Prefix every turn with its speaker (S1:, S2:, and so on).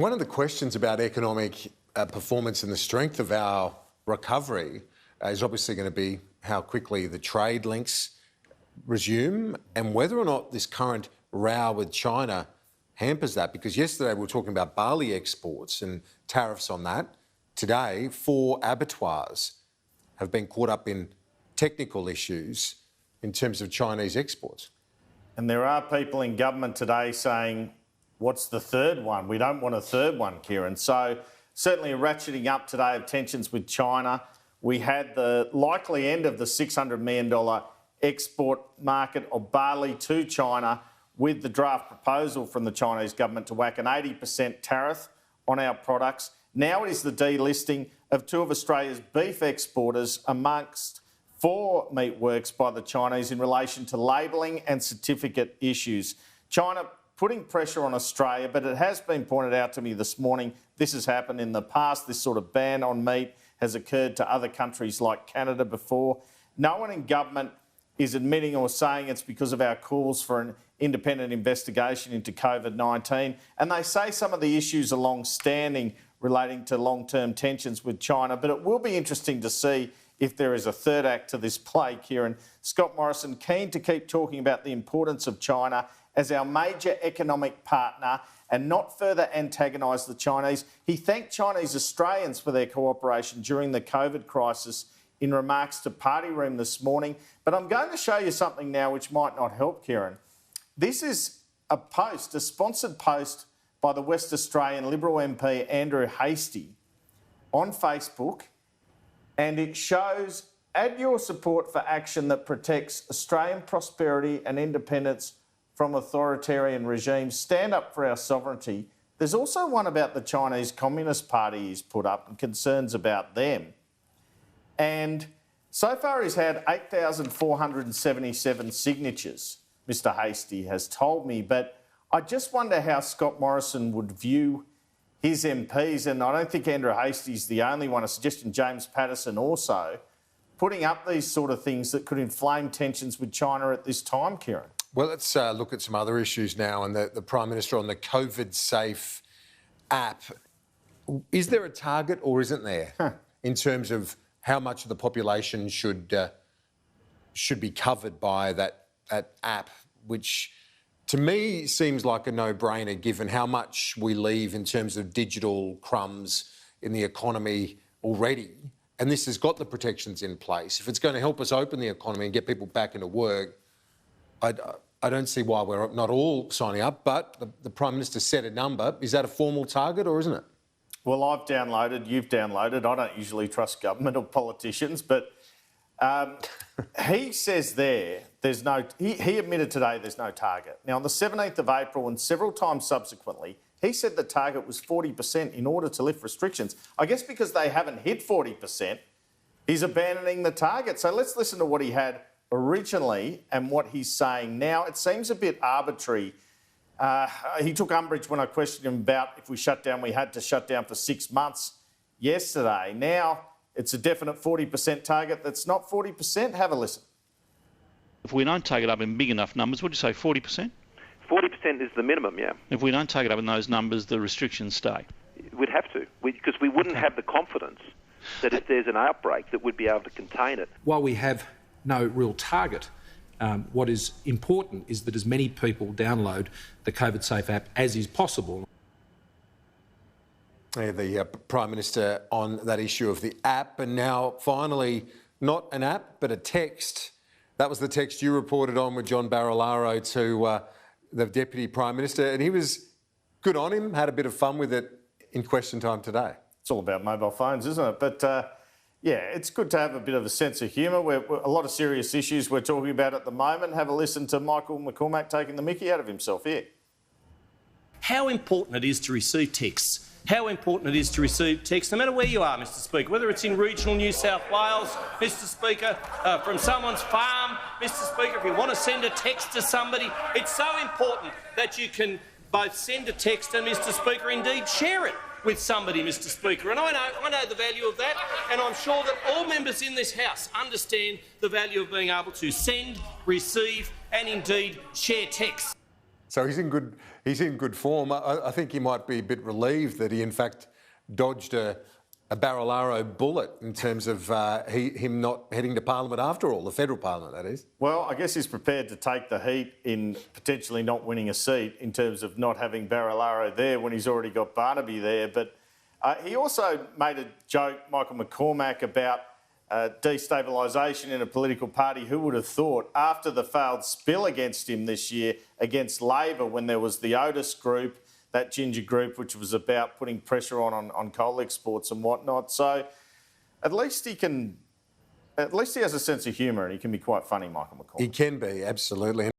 S1: One of the questions about economic performance and the strength of our recovery is obviously going to be how quickly the trade links resume and whether or not this current row with China hampers that. Because yesterday we were talking about barley exports and tariffs on that. Today, 4 abattoirs have been caught up in technical issues in terms of Chinese exports.
S2: And there are people in government today saying, what's the third one? We don't want a third one, Kieran. So certainly a ratcheting up today of tensions with China. We had the likely end of the $600 million export market of barley to China with the draft proposal from the Chinese government to whack an 80% tariff on our products. Now it is the delisting of 2 of Australia's beef exporters amongst 4 meatworks by the Chinese in relation to labelling and certificate issues. China putting pressure on Australia, but it has been pointed out to me this morning, this has happened in the past. This sort of ban on meat has occurred to other countries like Canada before. No one in government is admitting or saying it's because of our calls for an independent investigation into COVID-19. And they say some of the issues are long-standing relating to long-term tensions with China. But it will be interesting to see if there is a third act to this play, Kieran. Scott Morrison, keen to keep talking about the importance of China as our major economic partner and not further antagonise the Chinese. He thanked Chinese Australians for their cooperation during the COVID crisis in remarks to Party Room this morning. But I'm going to show you something now which might not help, Kieran. This is a post, a sponsored post by the West Australian Liberal MP Andrew Hastie on Facebook, and it shows, add your support for action that protects Australian prosperity and independence from authoritarian regimes. Stand up for our sovereignty. There's also one about the Chinese Communist Party he's put up and concerns about them. And so far he's had 8,477 signatures, Mr Hastie has told me, but I just wonder how Scott Morrison would view his MPs, and I don't think Andrew Hastie's the only one, a suggestion James Patterson also, putting up these sort of things that could inflame tensions with China at this time, Kieran.
S1: Well, let's look at some other issues now. And the Prime Minister on the COVIDSAFE app. Is there a target or isn't there in terms of how much of the population should be covered by that app, which to me seems like a no-brainer given how much we leave in terms of digital crumbs in the economy already. And this has got the protections in place. If it's going to help us open the economy and get people back into work, I don't see why we're not all signing up, but the Prime Minister set a number. Is that a formal target or isn't it?
S2: Well, I've downloaded, you've downloaded. I don't usually trust government or politicians, but he says there's no... He admitted today there's no target. Now, on the 17th of April and several times subsequently, he said the target was 40% in order to lift restrictions. I guess because they haven't hit 40%, he's abandoning the target. So let's listen to what he had originally and what he's saying now. It seems a bit arbitrary. He took umbrage when I questioned him about if we shut down, we had to shut down for 6 months yesterday. Now it's a definite 40% target that's not 40%. Have a listen.
S3: If we don't take it up in big enough numbers, would you say 40%?
S4: 40% is the minimum, yeah.
S3: If we don't take it up in those numbers, the restrictions stay?
S4: We'd have to, because we wouldn't have the confidence that if there's an outbreak that we'd be able to contain it.
S5: While we have no real target, what is important is that as many people download the COVIDSAFE app as is possible.
S1: The Prime Minister on that issue of the app, and now finally not an app but a text. That was the text you reported on with John Barilaro to the Deputy Prime Minister, and he was good on him, had a bit of fun with it in question time today.
S2: It's all about mobile phones, isn't it? But yeah, it's good to have a bit of a sense of humour. We're a lot of serious issues we're talking about at the moment. Have a listen to Michael McCormack taking the mickey out of himself here.
S6: How important it is to receive texts. How important it is to receive texts, no matter where you are, Mr Speaker, whether it's in regional New South Wales, Mr Speaker, from someone's farm, Mr Speaker, if you want to send a text to somebody, it's so important that you can both send a text and, Mr Speaker, indeed share it with somebody, Mr Speaker. And I know the value of that, and I'm sure that all members in this House understand the value of being able to send, receive and indeed share texts.
S1: So he's in good form. I think he might be a bit relieved that he in fact dodged a Barilaro bullet in terms of him not heading to Parliament after all, the federal Parliament, that is.
S2: Well, I guess he's prepared to take the heat in potentially not winning a seat in terms of not having Barilaro there when he's already got Barnaby there. But he also made a joke, Michael McCormack, about destabilisation in a political party. Who would have thought, after the failed spill against him this year against Labor, when there was the Otis group, that ginger group, which was about putting pressure on coal exports and whatnot. So at least he has a sense of humour and he can be quite funny, Michael McCormack.
S1: He can be, absolutely.